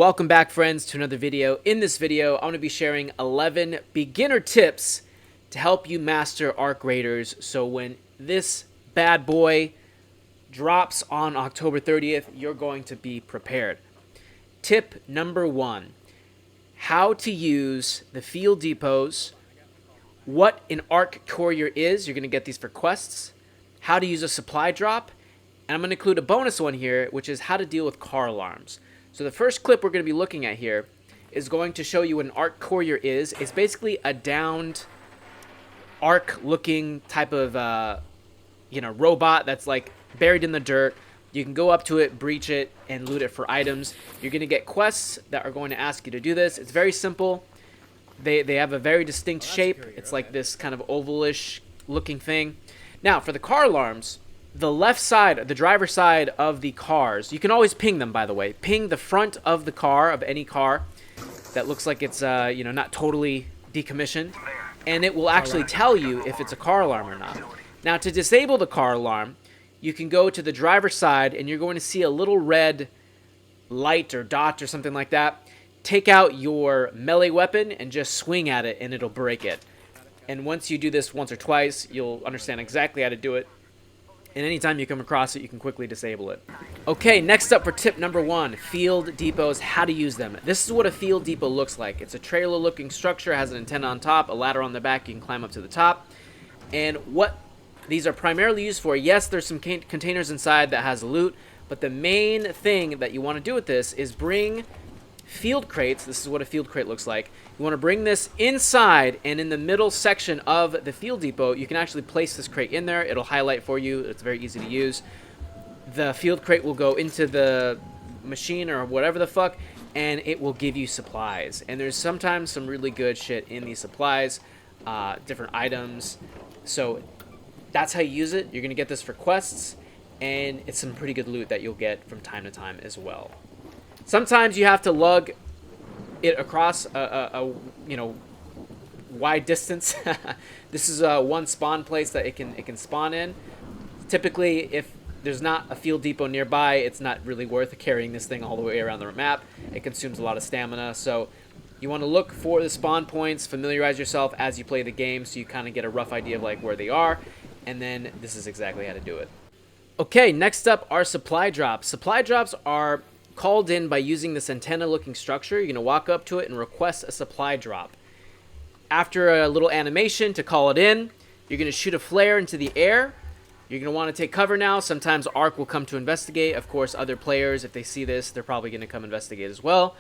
welcome back friends to another video. In this video, I'm going to be sharing 11 beginner tips to help you master Arc Raiders. So when this bad boy drops on October 30th, you're going to be prepared. Tip number 1, how to use the field depots, what an Arc Courier is, you're going to get these for quests, how to use a supply drop, and I'm going to include a bonus one here, which is how to deal with car alarms. So the first clip we're going to be looking at here is going to show you what an Arc Courier is. It's basically a downed Arc-looking type of, robot that's like buried in the dirt. You can go up to it, breach it, and loot it for items. You're going to get quests that are going to ask you to do this. It's very simple. They have a very distinct shape. It's like this kind of ovalish looking thing. Now, for the car alarms, the left side, the driver's side of the cars, you can always ping them, by the way. Ping the front of the car, of any car that looks like it's, not totally decommissioned, and it will actually tell you if it's a car alarm or not. Now, to disable the car alarm, you can go to the driver's side, and you're going to see a little red light or dot or something like that. Take out your melee weapon and just swing at it, and it'll break it. And once you do this once or twice, you'll understand exactly how to do it. And anytime you come across it, you can quickly disable it. Okay, next up for tip number 1, field depots, how to use them. This is what a field depot looks like. It's a trailer-looking structure, has an antenna on top, a ladder on the back, you can climb up to the top. And what these are primarily used for, yes, there's some containers inside that has loot, but the main thing that you want to do with this is bring field crates. This is what a field crate looks like. You want to bring this inside, and in the middle section of the field depot, you can actually place this crate in there. It'll highlight for you. It's very easy to use. The field crate will go into the machine or whatever the fuck, and it will give you supplies. And there's sometimes some really good shit in these supplies, different items. So that's how you use it. You're going to get this for quests, and it's some pretty good loot that you'll get from time to time as well. Sometimes you have to lug it across a wide distance. This is one spawn place that it can spawn in. Typically, if there's not a field depot nearby, it's not really worth carrying this thing all the way around the map. It consumes a lot of stamina, so you want to look for the spawn points, familiarize yourself as you play the game so you kind of get a rough idea of like where they are, and then this is exactly how to do it. Okay, next up are supply drops. Supply drops are called in by using this antenna looking structure. You're going to walk up to it and request a supply drop. After a little animation to call it in, you're going to shoot a flare into the air. You're going to want to take cover now. Sometimes Arc will come to investigate. Of course, other players, if they see this, they're probably going to come investigate as well.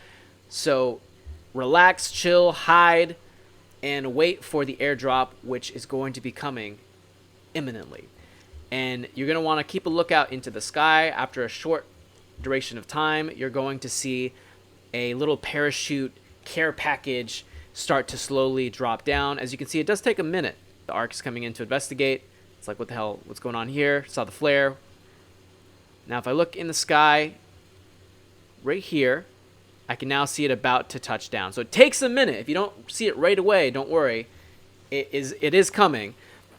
So relax, chill, hide, and wait for the airdrop, which is going to be coming imminently. And you're going to want to keep a lookout into the sky. After a short duration of time, you're going to see a little parachute care package start to slowly drop down. As you can see, it does take a minute. The Arc is coming in to investigate. It's like, what the hell, what's going on here? Saw the flare. Now if I look in the sky right here, I can now see it about to touch down. So it takes a minute. If you don't see it right away, don't worry. It is coming.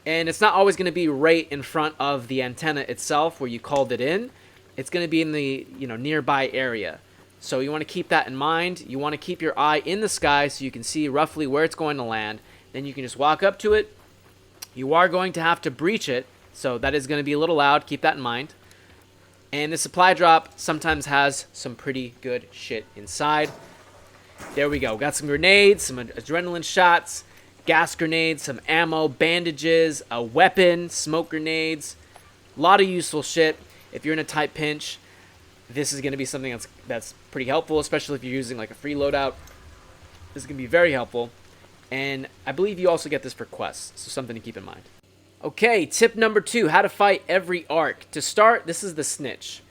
And it's not always going to be right in front of the antenna itself where you called it in. It's going to be in the nearby area. So you want to keep that in mind. You want to keep your eye in the sky so you can see roughly where it's going to land. Then you can just walk up to it. You are going to have to breach it, so that is going to be a little loud. Keep that in mind. And the supply drop sometimes has some pretty good shit inside. There we go. Got some grenades, some adrenaline shots, gas grenades, some ammo, bandages, a weapon, smoke grenades. A lot of useful shit. If you're in a tight pinch, this is going to be something that's pretty helpful, especially if you're using like a free loadout. This is going to be very helpful. And I believe you also get this for quests, so something to keep in mind. Okay, tip number 2, how to fight every Arc. To start, this is the Snitch.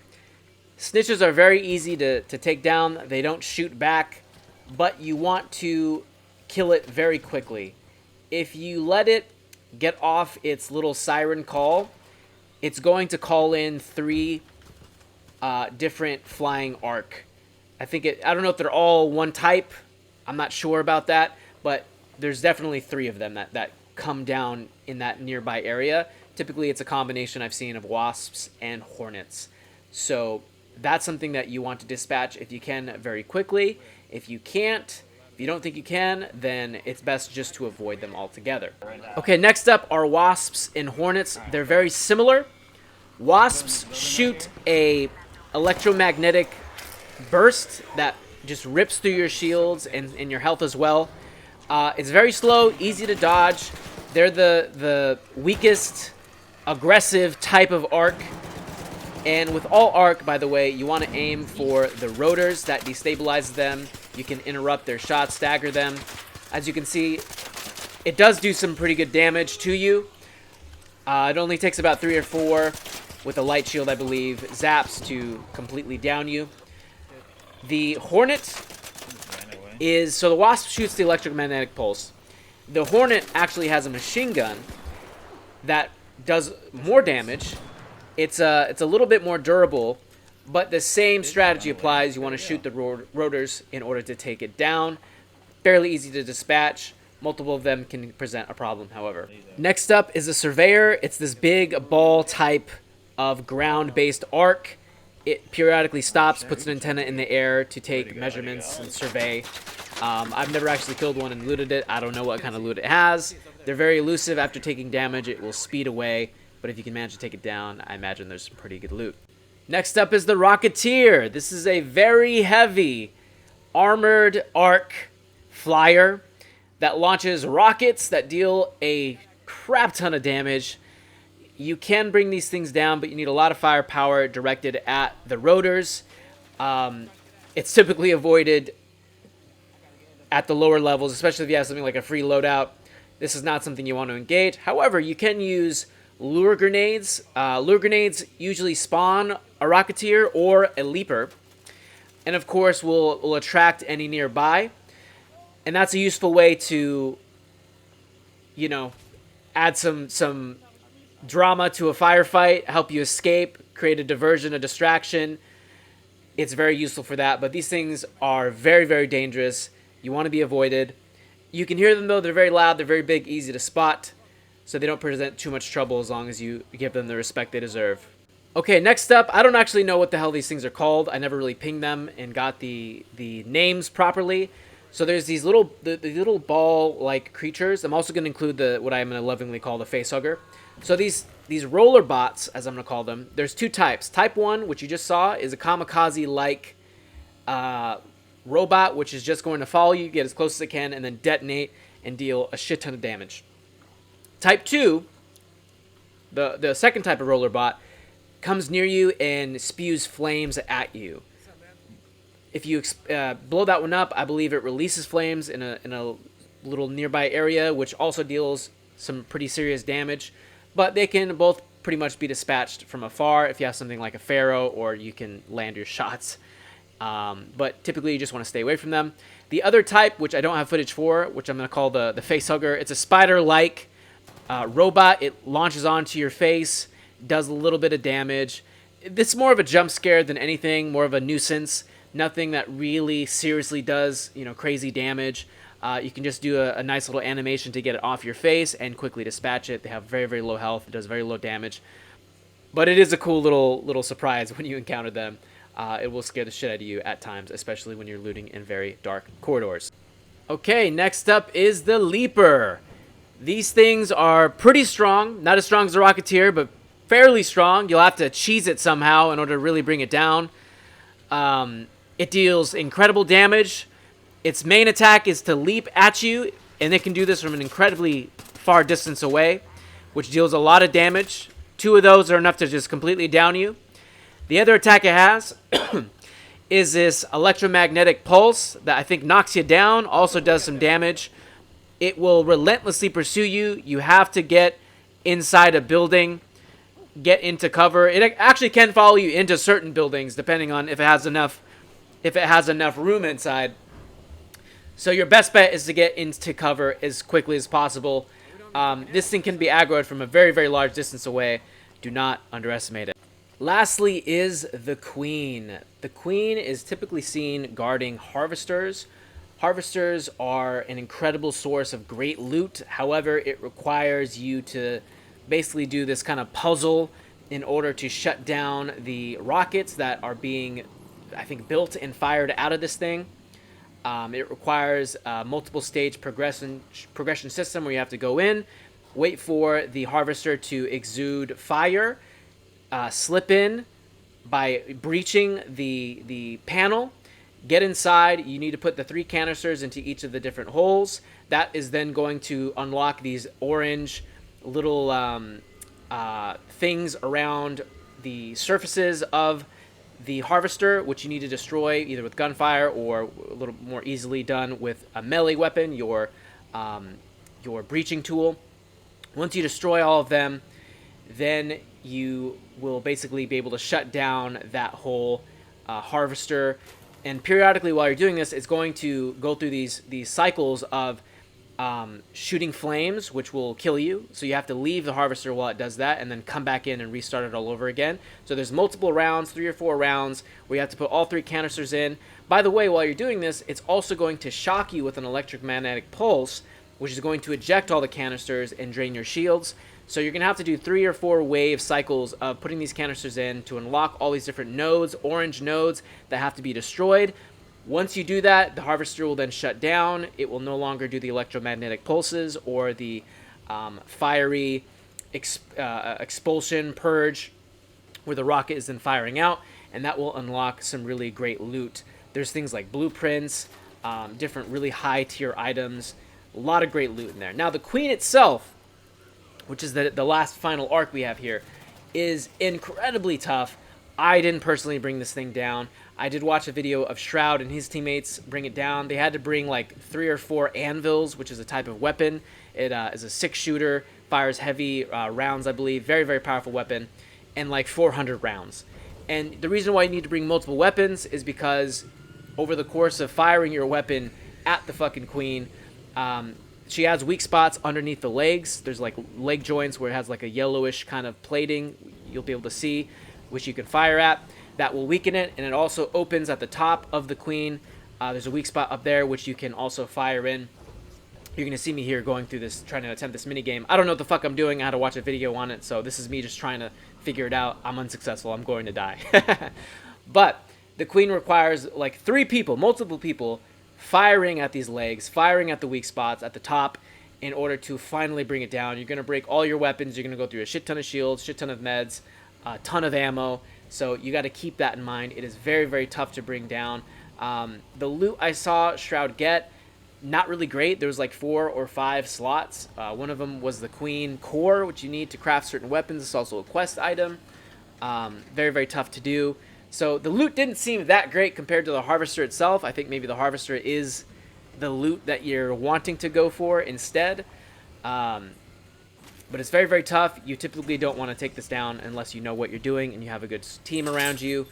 Snitches are very easy to take down. They don't shoot back, but you want to kill it very quickly. If you let it get off its little siren call, it's going to call in 3 different flying Arc. I don't know if they're all one type. I'm not sure about that, but there's definitely 3 of them that come down in that nearby area. Typically, it's a combination I've seen of Wasps and Hornets. So that's something that you want to dispatch if you can very quickly. If you can't, if you don't think you can, then it's best just to avoid them altogether. Okay, next up are wasps and hornets. They're very similar. Wasps shoot a electromagnetic burst that just rips through your shields and your health as well. It's very slow, easy to dodge. They're the weakest aggressive type of arc. And with all arc, by the way, you want to aim for the rotors. That destabilizes them. You can interrupt their shots, stagger them. As you can see, it does do some pretty good damage to you. It only takes about 3 or 4 with a light shield, I believe, zaps to completely down you. The Hornet is... So the Wasp shoots the electromagnetic pulse. The Hornet actually has a machine gun that does more damage. It's a little bit more durable, but the same strategy applies. You want to shoot the rotors in order to take it down. Fairly easy to dispatch. Multiple of them can present a problem, however. Next up is a Surveyor. It's this big ball type of ground-based arc. It periodically stops, puts an antenna in the air to take measurements and survey. I've never actually killed one and looted it. I don't know what kind of loot it has. They're very elusive. After taking damage, it will speed away. But if you can manage to take it down, I imagine there's some pretty good loot. Next up is the Rocketeer. This is a very heavy armored arc flyer that launches rockets that deal a crap ton of damage. You can bring these things down, but you need a lot of firepower directed at the rotors. It's typically avoided at the lower levels, especially if you have something like a free loadout. This is not something you want to engage. However, you can use lure grenades. Lure grenades usually spawn a Rocketeer or a Leaper, and of course will attract any nearby. And that's a useful way to, you know, add some drama to a firefight, help you escape, create a diversion, a distraction. It's very useful for that, but these things are very, very dangerous. You want to be avoided. You can hear them, though. They're very loud. They're very big, easy to spot, so they don't present too much trouble as long as you give them the respect they deserve. Okay, next up, I don't actually know what the hell these things are called. I never really pinged them and got the names properly. So there's these little ball-like creatures. I'm also going to include what I'm going to lovingly call the facehugger. So these roller bots, as I'm going to call them, there's two types. Type 1, which you just saw, is a kamikaze-like robot, which is just going to follow you, get as close as it can, and then detonate and deal a shit ton of damage. Type 2, the second type of roller bot, comes near you and spews flames at you. If you blow that one up, I believe it releases flames in a little nearby area, which also deals some pretty serious damage. But they can both pretty much be dispatched from afar if you have something like a Pharaoh, or you can land your shots. But typically you just want to stay away from them. The other type, which I don't have footage for, which I'm going to call the facehugger, it's a spider-like robot. It launches onto your face, does a little bit of damage. It's more of a jump scare than anything, more of a nuisance. Nothing that really seriously does, crazy damage. You can just do a nice little animation to get it off your face and quickly dispatch it. They have very, very low health. It does very low damage. But it is a cool little surprise when you encounter them. It will scare the shit out of you at times, especially when you're looting in very dark corridors. Okay, next up is the Leaper. These things are pretty strong. Not as strong as the Rocketeer, but fairly strong. You'll have to cheese it somehow in order to really bring it down. It deals incredible damage. Its main attack is to leap at you, and it can do this from an incredibly far distance away, which deals a lot of damage. 2 of those are enough to just completely down you. The other attack it has is this electromagnetic pulse that I think knocks you down, also does some damage. It will relentlessly pursue you. You have to get inside a building, get into cover. It actually can follow you into certain buildings, depending on if it has enough room inside. So your best bet is to get into cover as quickly as possible. This thing can be aggroed from a very, very large distance away. Do not underestimate it. Lastly is the Queen. The Queen is typically seen guarding harvesters. Harvesters are an incredible source of great loot. However, it requires you to basically do this kind of puzzle in order to shut down the rockets that are being, I think, built and fired out of this thing. It requires a multiple stage progression system where you have to go in, wait for the harvester to exude fire, slip in by breaching the panel, get inside. You need to put the 3 canisters into each of the different holes. That is then going to unlock these orange little things around the surfaces of the harvester, which you need to destroy either with gunfire or a little more easily done with a melee weapon, your breaching tool. Once you destroy all of them, then you will basically be able to shut down that whole harvester. And periodically while you're doing this, it's going to go through these cycles of shooting flames, which will kill you. So you have to leave the harvester while it does that and then come back in and restart it all over again. So there's multiple rounds, 3 or 4 rounds, where you have to put all 3 canisters in. By the way, while you're doing this, it's also going to shock you with an electromagnetic pulse, which is going to eject all the canisters and drain your shields. So you're going to have to do 3 or 4 wave cycles of putting these canisters in to unlock all these different nodes, orange nodes, that have to be destroyed. Once you do that, the harvester will then shut down. It will no longer do the electromagnetic pulses or the fiery expulsion purge where the rocket is then firing out, and that will unlock some really great loot. There's things like blueprints, different really high tier items, a lot of great loot in there. Now the Queen itself, which is the last final arc we have here, is incredibly tough. I didn't personally bring this thing down. I did watch a video of Shroud and his teammates bring it down. They had to bring like 3 or 4 anvils, which is a type of weapon. It is a 6-shooter, fires heavy rounds, I believe. Very, very powerful weapon, and like 400 rounds. And the reason why you need to bring multiple weapons is because over the course of firing your weapon at the fucking Queen, she has weak spots underneath the legs. There's like leg joints where it has like a yellowish kind of plating you'll be able to see, which you can fire at. That will weaken it, and it also opens at the top of the Queen. There's a weak spot up there, which you can also fire in. You're going to see me here going through this, trying to attempt this minigame. I don't know what the fuck I'm doing. I had to watch a video on it, so this is me just trying to figure it out. I'm unsuccessful. I'm going to die. But the Queen requires like 3 people, multiple people, firing at these legs, firing at the weak spots at the top in order to finally bring it down. You're going to break all your weapons. You're going to go through a shit ton of shields, shit ton of meds, a ton of ammo. So you got to keep that in mind. It is very, very tough to bring down. The loot I saw Shroud get, not really great. There was like 4 or 5 slots. One of them was the Queen core, which you need to craft certain weapons. It's also a quest item. Very, very tough to do. So the loot didn't seem that great compared to the Harvester itself. I think maybe the Harvester is the loot that you're wanting to go for instead. But it's very, very tough. You typically don't want to take this down unless you know what you're doing and you have a good team around you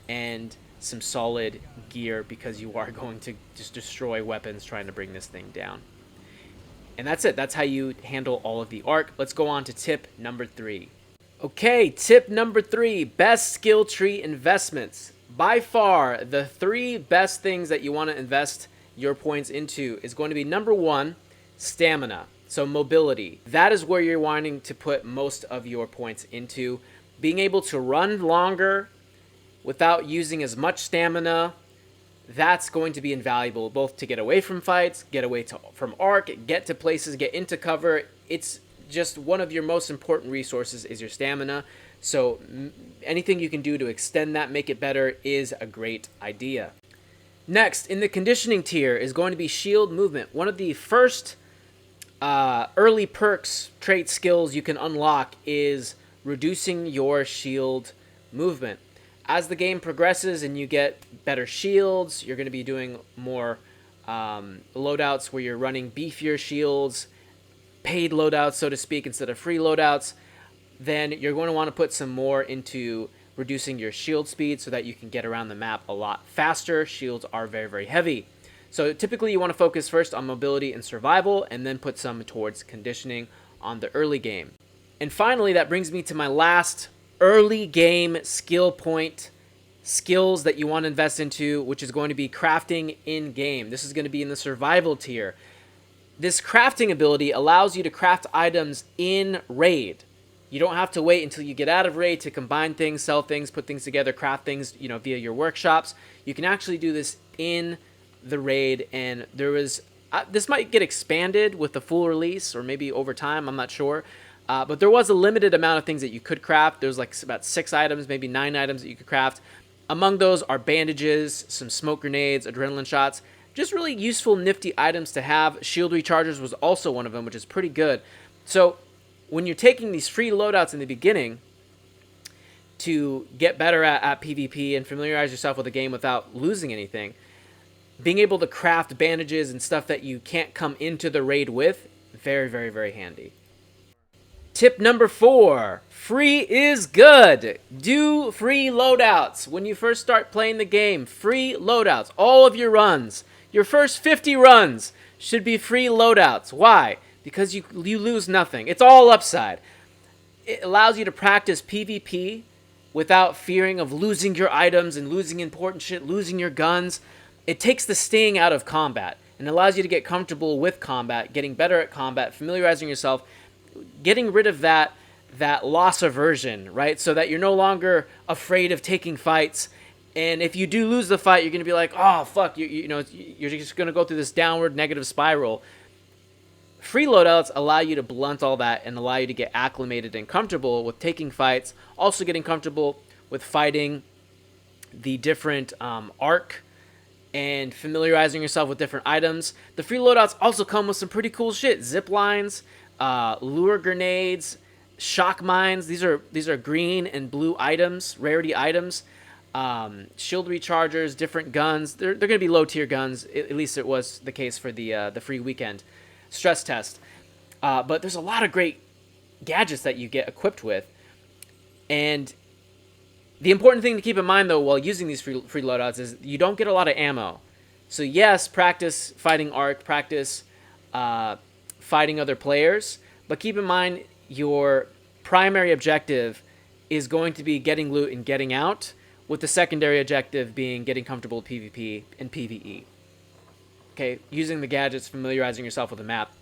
and some solid gear, because you are going to just destroy weapons trying to bring this thing down. And that's it. That's how you handle all of the arc. Let's go on to tip number 3. Okay, tip number 3, best skill tree investments. By far, the 3 best things that you want to invest your points into is going to be number 1, stamina. So mobility. That is where you're wanting to put most of your points into. Being able to run longer without using as much stamina, that's going to be invaluable, both to get away from fights, get away from arc, get to places, get into cover. It's just one of your most important resources is your stamina. So anything you can do to extend that, make it better, is a great idea. Next, in the conditioning tier is going to be shield movement. One of the first early perks, trait skills you can unlock is reducing your shield movement. As the game progresses and you get better shields, you're going to be doing more loadouts where you're running beefier shields, paid loadouts, so to speak, instead of free loadouts. Then you're going to want to put some more into reducing your shield speed so that you can get around the map a lot faster. Shields are very, very heavy. So typically you want to focus first on mobility and survival, and then put some towards conditioning on the early game. And finally, that brings me to my last early game skill point, skills that you want to invest into, which is going to be crafting in game. This is going to be in the survival tier. This crafting ability allows you to craft items in raid. You don't have to wait until you get out of raid to combine things, sell things, put things together, craft things, via your workshops. You can actually do this in the raid, and there was this might get expanded with the full release or maybe over time, I'm not sure. But there was a limited amount of things that you could craft. There was like about 6 items, maybe 9 items that you could craft. Among those are bandages, some smoke grenades, adrenaline shots. Just really useful, nifty items to have. Shield rechargers was also one of them, which is pretty good. So when you're taking these free loadouts in the beginning to get better at PvP and familiarize yourself with the game without losing anything, being able to craft bandages and stuff that you can't come into the raid with, very, very, very handy. Tip number 4, free is good. Do free loadouts. When you first start playing the game, free loadouts. All of your runs, your first 50 runs should be free loadouts. Why? Because you lose nothing. It's all upside. It allows you to practice PvP without fearing of losing your items and losing important shit, losing your guns. It takes the sting out of combat and allows you to get comfortable with combat, getting better at combat, familiarizing yourself, getting rid of that loss aversion, right? So that you're no longer afraid of taking fights. And if you do lose the fight, you're going to be like, oh, fuck, you're just going to go through this downward negative spiral. Free loadouts allow you to blunt all that and allow you to get acclimated and comfortable with taking fights, also getting comfortable with fighting the different arc and familiarizing yourself with different items. The free loadouts also come with some pretty cool shit. Zip lines, lure grenades, shock mines. These are green and blue items, rarity items. Shield rechargers, different guns. They're going to be low tier guns. At least it was the case for the free weekend stress test. But there's a lot of great gadgets that you get equipped with. And the important thing to keep in mind, though, while using these free loadouts is you don't get a lot of ammo. So yes, practice fighting arc, practice fighting other players, but keep in mind your primary objective is going to be getting loot and getting out, with the secondary objective being getting comfortable with PvP and PvE. Okay, using the gadgets, familiarizing yourself with the map.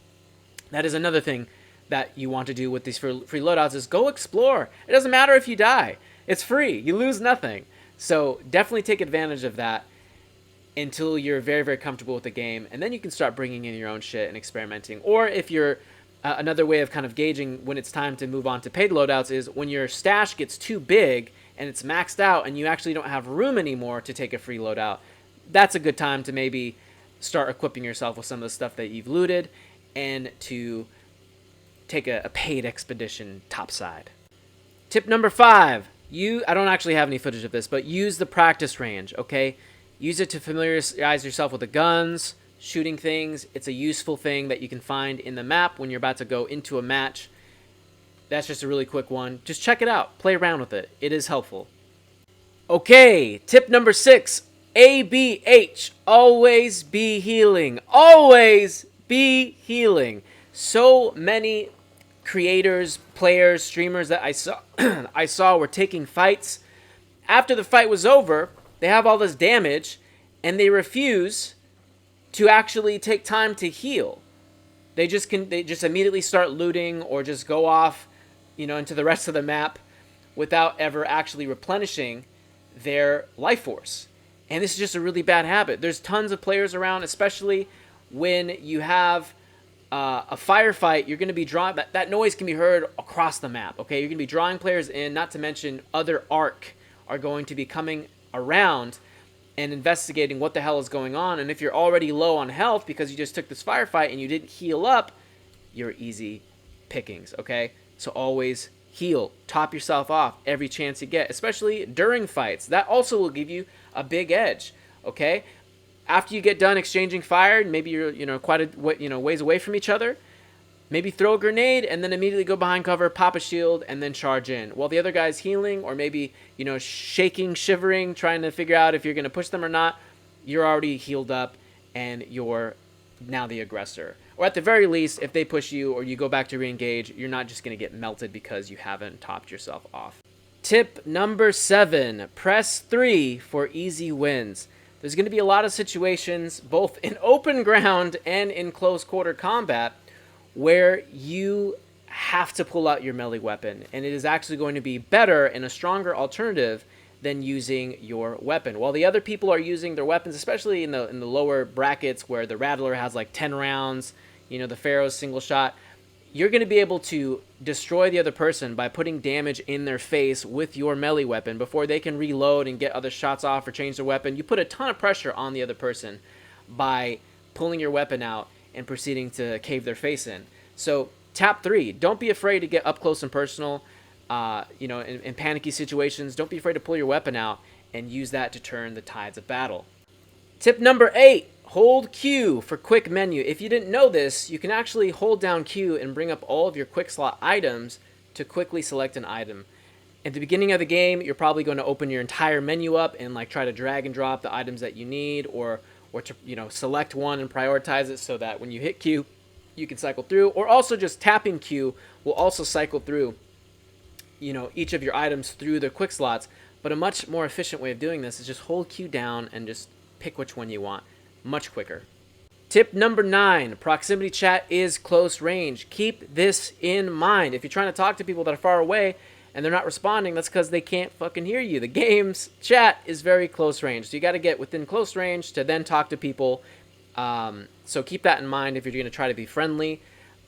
That is another thing that you want to do with these free loadouts is go explore. It doesn't matter if you die. It's free. You lose nothing. So definitely take advantage of that until you're very, very comfortable with the game. And then you can start bringing in your own shit and experimenting. Or if you're another way of kind of gauging when it's time to move on to paid loadouts is when your stash gets too big and it's maxed out and you actually don't have room anymore to take a free loadout. That's a good time to maybe start equipping yourself with some of the stuff that you've looted and to take a paid expedition topside. Tip number 5. I don't actually have any footage of this, but use the practice range, okay? Use it to familiarize yourself with the guns, shooting things. It's a useful thing that you can find in the map when you're about to go into a match. That's just a really quick one. Just check it out. Play around with it. It is helpful. Okay, tip number 6. ABH. Always be healing. Always be healing. So many creators, players, streamers that I saw were taking fights. After the fight was over, they have all this damage, and they refuse to actually take time to heal. They just immediately start looting or just go off, into the rest of the map without ever actually replenishing their life force. And this is just a really bad habit. There's tons of players around, especially when you have a firefight. You're going to be drawing that noise can be heard across the map. Okay, you're going to be drawing players in. Not to mention other ARC are going to be coming around and investigating what the hell is going on. And if you're already low on health because you just took this firefight and you didn't heal up, you're easy pickings. Okay, so always heal, top yourself off every chance you get, especially during fights. That also will give you a big edge. Okay. After you get done exchanging fire, maybe you're quite a ways away from each other, maybe throw a grenade and then immediately go behind cover, pop a shield, and then charge in while the other guy's healing, or maybe shaking, shivering, trying to figure out if you're going to push them or not. You're already healed up and you're now the aggressor. Or at the very least, if they push you or you go back to re-engage, you're not just going to get melted because you haven't topped yourself off. Tip number 7, press 3 for easy wins. There's going to be a lot of situations, both in open ground and in close quarter combat, where you have to pull out your melee weapon, and it is actually going to be better and a stronger alternative than using your weapon. While the other people are using their weapons, especially in the lower brackets where the Rattler has like 10 rounds, you know, the Pharaoh's single shot, you're going to be able to destroy the other person by putting damage in their face with your melee weapon before they can reload and get other shots off or change their weapon. You put a ton of pressure on the other person by pulling your weapon out and proceeding to cave their face in. So tap 3, don't be afraid to get up close and personal. You know, in panicky situations, don't be afraid to pull your weapon out and use that to turn the tides of battle. Tip number 8, hold Q for quick menu. If you didn't know this, you can actually hold down Q and bring up all of your quick slot items to quickly select an item. At the beginning of the game, you're probably going to open your entire menu up and like try to drag and drop the items that you need, or to, you know, select one and prioritize it so that when you hit Q, you can cycle through, or also just tapping Q will also cycle through, you know, each of your items through their quick slots. But a much more efficient way of doing this is just hold Q down and just pick which one you want. Much quicker. Tip number 9, proximity chat is close range. Keep this in mind. If you're trying to talk to people that are far away and they're not responding, that's because they can't fucking hear you. The game's chat is very close range, so you got to get within close range to then talk to people. So keep that in mind if you're going to try to be friendly.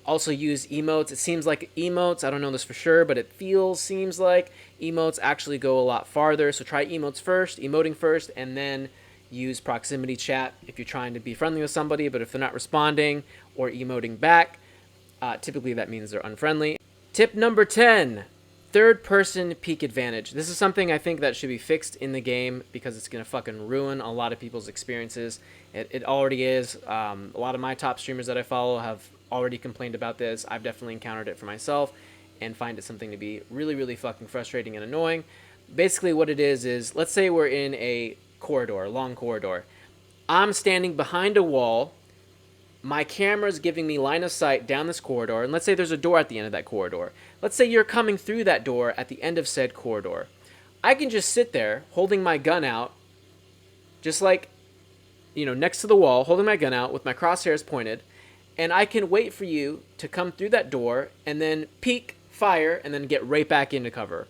Also use emotes. It seems like emotes, I don't know this for sure, but it seems like emotes actually go a lot farther. So try emotes first, emoting first, and then use proximity chat if you're trying to be friendly with somebody. But if they're not responding or emoting back, typically that means they're unfriendly. Tip number 10, third-person peek advantage. This is something I think that should be fixed in the game because it's going to fucking ruin a lot of people's experiences. It already is. A lot of my top streamers that I follow have already complained about this. I've definitely encountered it for myself and find it something to be really, really fucking frustrating and annoying. Basically what it is let's say we're in a corridor, a long corridor. I'm standing behind a wall. My camera's giving me line of sight down this corridor, and let's say there's a door at the end of that corridor. Let's say you're coming through that door at the end of said corridor. I can just sit there holding my gun out, just like, you know, next to the wall, holding my gun out with my crosshairs pointed, and I can wait for you to come through that door and then peek, fire, and then get right back into cover.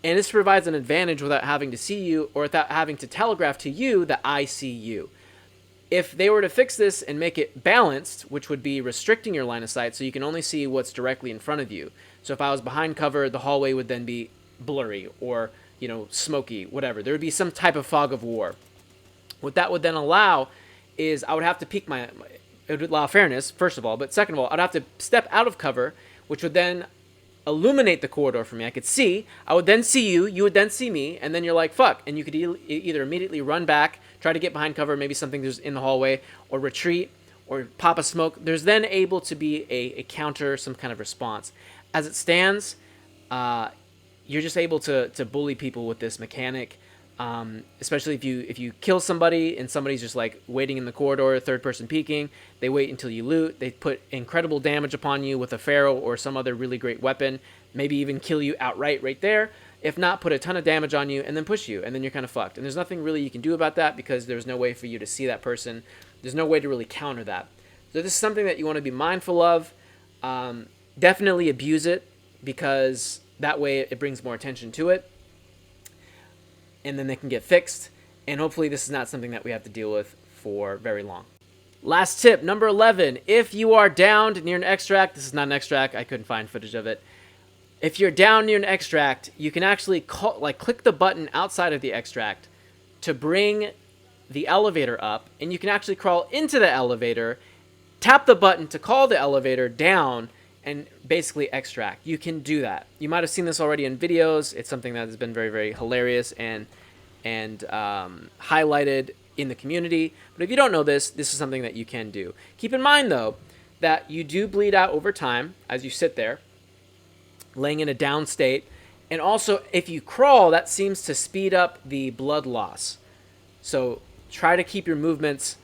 And this provides an advantage without having to see you or without having to telegraph to you that I see you. If they were to fix this and make it balanced, which would be restricting your line of sight so you can only see what's directly in front of you. So if I was behind cover, the hallway would then be blurry or, you know, smoky, whatever. There would be some type of fog of war. What that would then allow is I would have to peek it would allow fairness, first of all, but second of all, I'd have to step out of cover, which would then illuminate the corridor for me. I could see, I would then see you, you would then see me, and then you're like, fuck, and you could either immediately run back, try to get behind cover, maybe something there's in the hallway, or retreat, or pop a smoke. There's then able to be a counter, some kind of response. As it stands, you're just able to bully people with this mechanic. Especially if you kill somebody and somebody's just like waiting in the corridor, third person peeking, they wait until you loot, they put incredible damage upon you with a Pharaoh or some other really great weapon, maybe even kill you outright right there. If not, put a ton of damage on you and then push you, and then you're kind of fucked. And there's nothing really you can do about that because there's no way for you to see that person. There's no way to really counter that. So this is something that you want to be mindful of. Definitely abuse it because that way it brings more attention to it. And then they can get fixed. And hopefully this is not something that we have to deal with for very long. Last tip, number 11. If you are downed near an extract, this is not an extract, I couldn't find footage of it. If you're down near an extract, you can actually click the button outside of the extract to bring the elevator up. And you can actually crawl into the elevator, tap the button to call the elevator down, and basically extract. You can do that. You might have seen this already in videos. It's something that has been very, very hilarious and highlighted in the community. But if you don't know this, this is something that you can do. Keep in mind, though, that you do bleed out over time as you sit there, laying in a down state. And also, if you crawl, that seems to speed up the blood loss. So try to keep your movements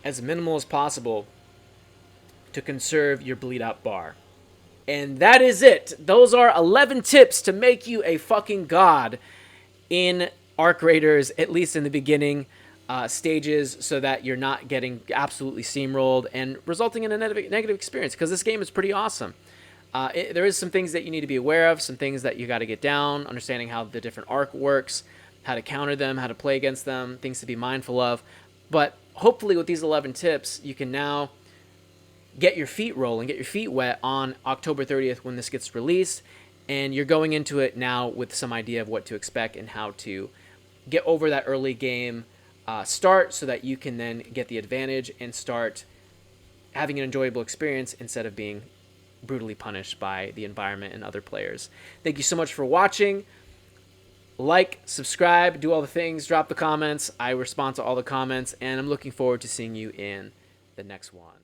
as minimal as possible to conserve your bleed out bar. And that is it. Those are 11 tips to make you a fucking god in Arc Raiders, at least in the beginning. stages so that you're not getting absolutely steamrolled and resulting in a negative experience, because this game is pretty awesome. There is some things that you need to be aware of, some things that you got to get down, understanding how the different arc works, how to counter them, how to play against them, things to be mindful of. But hopefully with these 11 tips, you can now get your feet rolling, get your feet wet on October 30th when this gets released, and you're going into it now with some idea of what to expect and how to get over that early game start so that you can then get the advantage and start having an enjoyable experience instead of being brutally punished by the environment and other players. Thank you so much for watching. Like, subscribe, do all the things, drop the comments. I respond to all the comments, and I'm looking forward to seeing you in the next one.